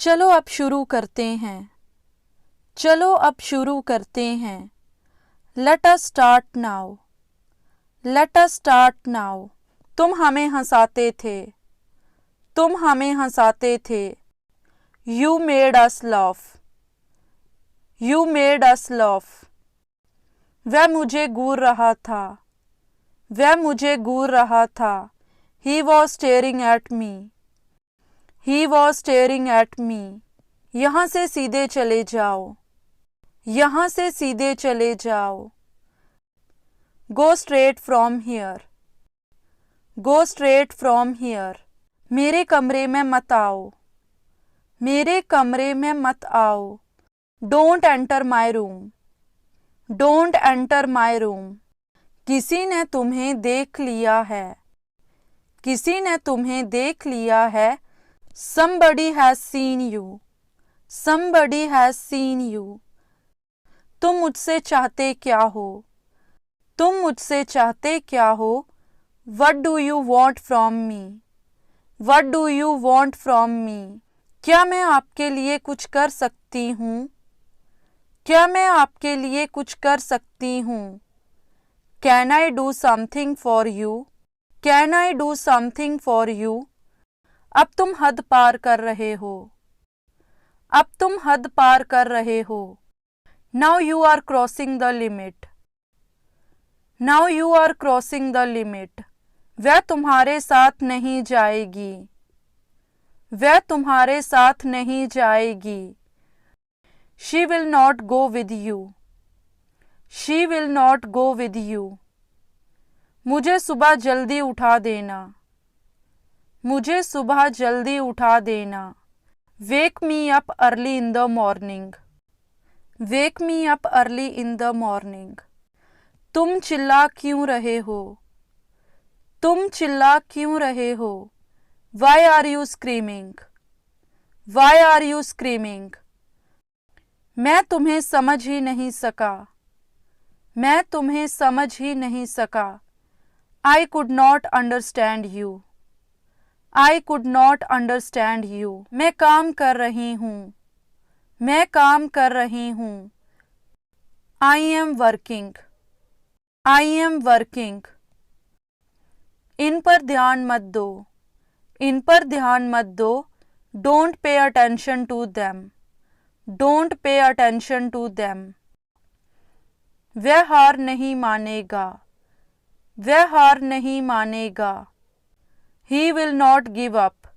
चलो अब शुरू करते हैं। चलो अब शुरू करते हैं। Let us start now. Let us start now. तुम हमें हंसाते थे। तुम हमें हंसाते थे। You made us laugh. You made us laugh. वह मुझे घूर रहा था। वह मुझे घूर रहा था। He was staring at me. He was staring at me. यहाँ से सीधे चले जाओ। यहाँ से सीधे चले जाओ। Go straight from here. Go straight from here. मेरे कमरे में मत आओ। मेरे कमरे में मत आओ। Don't enter my room. Don't enter my room. किसी ने तुम्हें देख लिया है। किसी ने तुम्हें देख लिया है। Somebody has seen you. Somebody has seen you. तुम मुझसे चाहते क्या हो? तुम मुझसे चाहते क्या हो? What do you want from me? What do you want from me? क्या मैं आपके लिए कुछ कर सकती हूँ? क्या मैं आपके लिए कुछ कर सकती हूँ? Can I do something for you? Can I do something for you? अब तुम हद पार कर रहे हो। अब तुम हद पार कर रहे हो। Now you are crossing the limit. Now you are crossing the limit. वह तुम्हारे साथ नहीं जाएगी। वह तुम्हारे साथ नहीं जाएगी। She will not go with you. She will not go with you. मुझे सुबह जल्दी उठा देना। मुझे सुबह जल्दी उठा देना। Wake me up early in the morning. Wake me up early in the morning. तुम चिल्ला क्यों रहे हो? तुम चिल्ला क्यों रहे हो? Why are you screaming? Why are you screaming? मैं तुम्हें समझ ही नहीं सका। मैं तुम्हें समझ ही नहीं सका। I could not understand you. I could not understand you. मैं काम कर रही हूँ। मैं काम कर रही हूँ। I am working. I am working. इन पर ध्यान मत दो। इन पर ध्यान मत दो। Don't pay attention to them. Don't pay attention to them. वह हार नहीं मानेगा। वह हार नहीं मानेगा। He will not give up.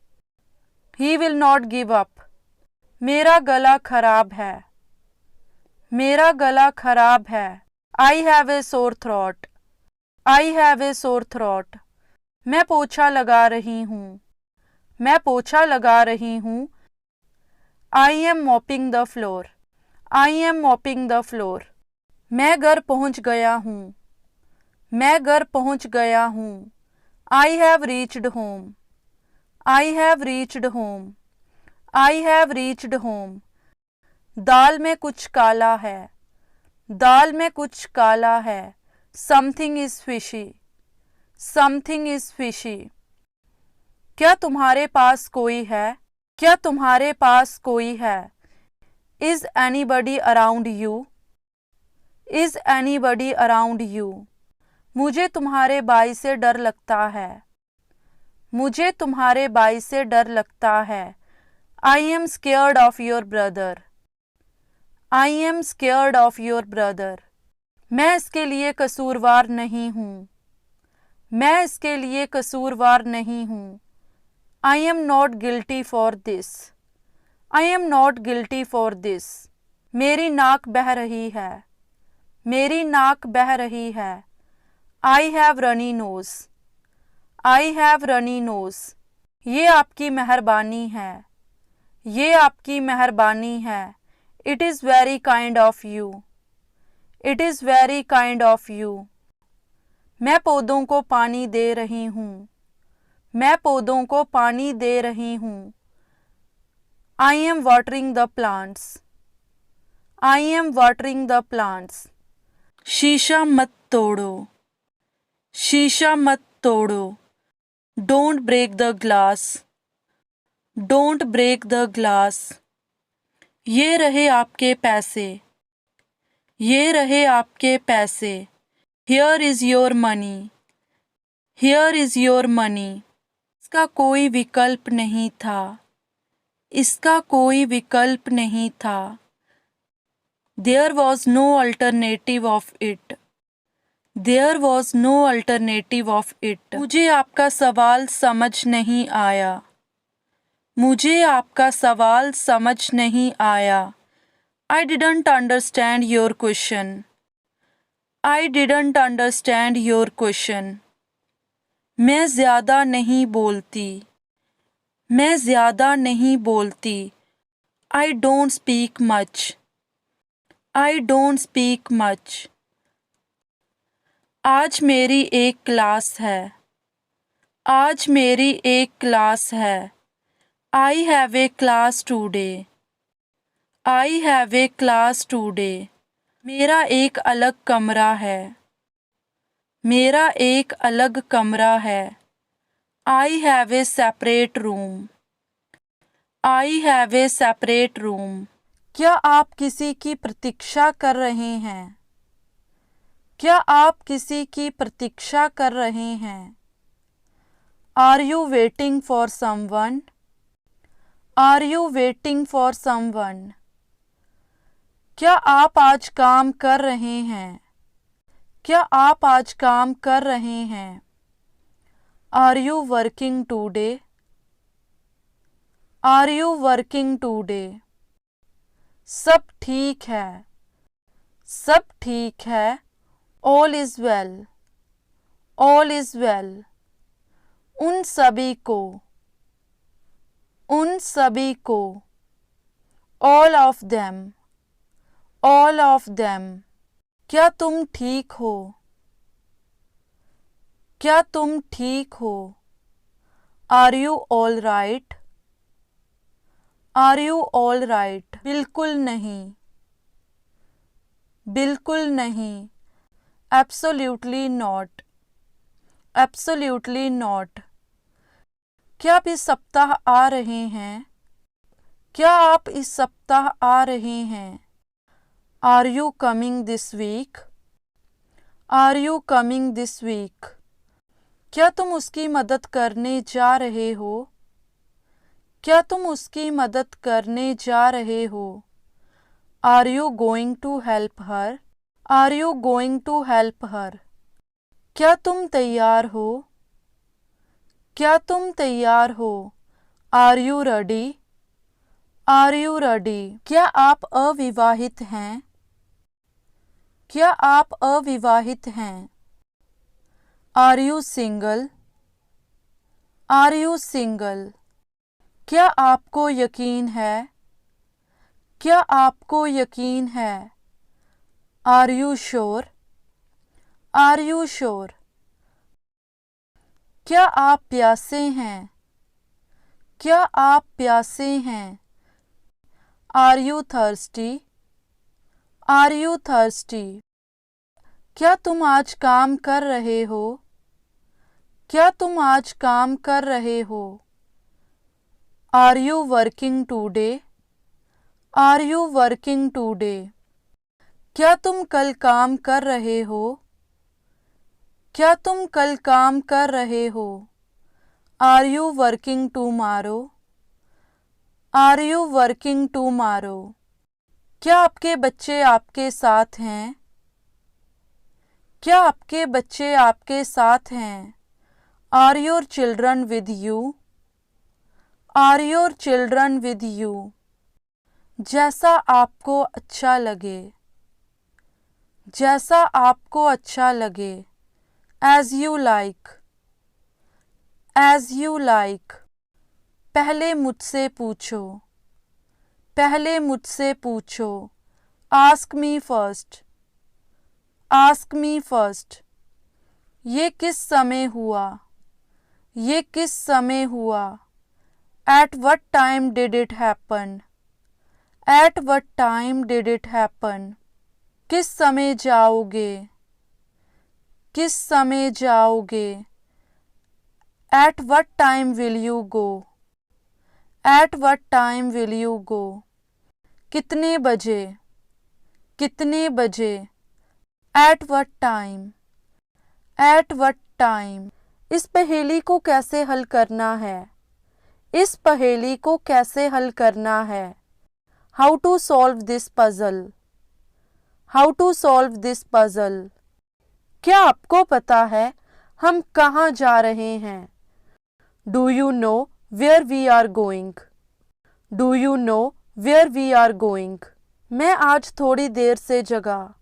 He will not give up. मेरा गला खराब है। मेरा गला खराब है। I have a sore throat. I have a sore throat. मैं पोछा लगा रही हूँ। मैं पोछा लगा रही हूँ। I am mopping the floor. I am mopping the floor. मैं घर पहुँच गया हूँ। मैं घर पहुँच गया हूँ। I have reached home. I have reached home. I have reached home. दाल में कुछ काला है। दाल में कुछ काला है। Something is fishy. Something is fishy. क्या तुम्हारे पास कोई है? क्या तुम्हारे पास कोई है? Is anybody around you? Is anybody around you? मुझे तुम्हारे भाई से डर लगता है। मुझे तुम्हारे भाई से डर लगता है। I am scared of your brother. I am scared of your brother. मैं इसके लिए कसूरवार नहीं हूँ। मैं इसके लिए कसूरवार नहीं हूँ। I am not guilty for this. I am not guilty for this. मेरी नाक बह रही है। मेरी नाक बह रही है। I have runny nose. I have runny nose. ये आपकी मेहरबानी है। ये आपकी मेहरबानी है। It is very kind of you. It is very kind of you. मैं पौधों को पानी दे रही हूँ। मैं पौधों को पानी दे रही हूँ। I am watering the plants. I am watering the plants. शीशा मत तोड़ो। शीशा मत तोड़ो। Don't break the glass. Don't break the glass. ये रहे आपके पैसे। ये रहे आपके पैसे। Here is your money. Here is your money. इसका कोई विकल्प नहीं था। इसका कोई विकल्प नहीं था। There was no alternative of it. There was no alternative of it. मुझे आपका सवाल समझ नहीं आया। मुझे आपका सवाल समझ नहीं आया। I didn't understand your question. I didn't understand your question. मैं ज़्यादा नहीं बोलती। मैं ज़्यादा नहीं बोलती। I don't speak much. I don't speak much. आज मेरी एक क्लास है। आज मेरी एक क्लास है। I have a class today. I have a class today. मेरा एक अलग कमरा है। मेरा एक अलग कमरा है। I have a separate room. I have a separate room. क्या आप किसी की प्रतीक्षा कर रहे हैं? क्या आप किसी की प्रतीक्षा कर रहे हैं? Are you waiting for someone? Are you waiting for someone? क्या आप आज काम कर रहे हैं? क्या आप आज काम कर रहे हैं? Are you working today? Are you working today? सब ठीक है। सब ठीक है। All is well. All is well. उन सभी को। उन सभी को। All of them. All of them. क्या तुम ठीक हो? क्या तुम ठीक हो? Are you all right? Are you all right? बिल्कुल नहीं। बिल्कुल नहीं। Absolutely not. Absolutely not. क्या आप इस सप्ताह आ रहे हैं? क्या आप इस सप्ताह आ रहे हैं? Are you coming this week? Are you coming this week? क्या तुम उसकी मदद करने जा रहे हो? क्या तुम उसकी मदद करने जा रहे हो? Are you going to help her? Are you going to help her? क्या तुम तैयार हो? क्या तुम तैयार हो? Are you ready? Are you ready? क्या आप अविवाहित हैं? क्या आप अविवाहित हैं? Are you single? Are you single? क्या आपको यकीन है? क्या आपको यकीन है? Are you sure? Are you sure? क्या आप प्यासे हैं? क्या आप प्यासे हैं? Are you thirsty? Are you thirsty? क्या तुम आज काम कर रहे हो? क्या तुम आज काम कर रहे हो? Are you working today? Are you working today? क्या तुम कल काम कर रहे हो? क्या तुम कल काम कर रहे हो? Are you working tomorrow? Are you working tomorrow? क्या आपके बच्चे आपके साथ हैं? क्या आपके बच्चे आपके साथ हैं? Are your children with you? Are your children with you? जैसा आपको अच्छा लगे। जैसा आपको अच्छा लगे। As you like. As you like. पहले मुझसे पूछो। पहले मुझसे पूछो। Ask me first. Ask me first. ये किस समय हुआ? ये किस समय हुआ? At what time did it happen? At what time did it happen? किस समय जाओगे? किस समय जाओगे? At what time will you go? At what time will you go? कितने बजे? कितने बजे? At what time? At what time? इस पहेली को कैसे हल करना है? इस पहेली को कैसे हल करना है? How to solve this puzzle? How to solve this puzzle? क्या आपको पता है हम कहाँ जा रहे हैं? Do you know where we are going? Do you know where we are going? मैं आज थोड़ी देर से जगा.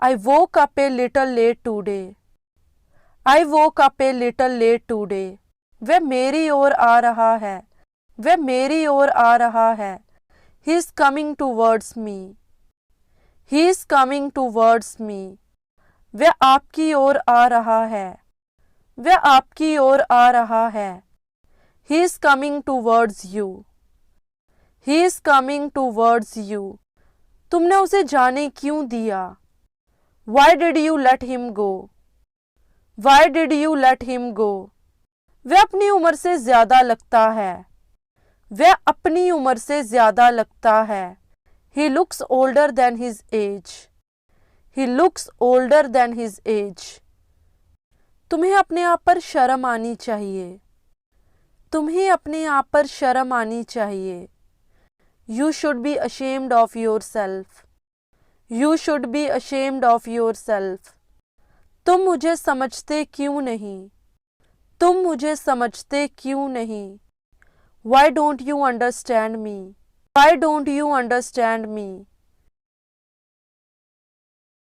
I woke up a little late today. I woke up a little late today. वह मेरी ओर आ रहा है. वह मेरी ओर आ रहा है. He is coming towards me. He is coming towards me. वह आपकी ओर आ रहा है. वह आपकी ओर आ रहा है. He is coming towards you. He is coming towards you. तुमने उसे जाने क्यों दिया? Why did you let him go? Why did you let him go? वह अपनी उम्र से ज्यादा लगता है. वह अपनी उम्र से ज्यादा लगता है. He looks older than his age. He looks older than his age. तुम्हें अपने आप पर शर्म आनी चाहिए. तुम्हें अपने आप पर शर्म आनी चाहिए. You should be ashamed of yourself. You should be ashamed of yourself. तुम मुझे समझते क्यों नहीं? तुम मुझे समझते क्यों नहीं? Why don't you understand me? Why don't you understand me?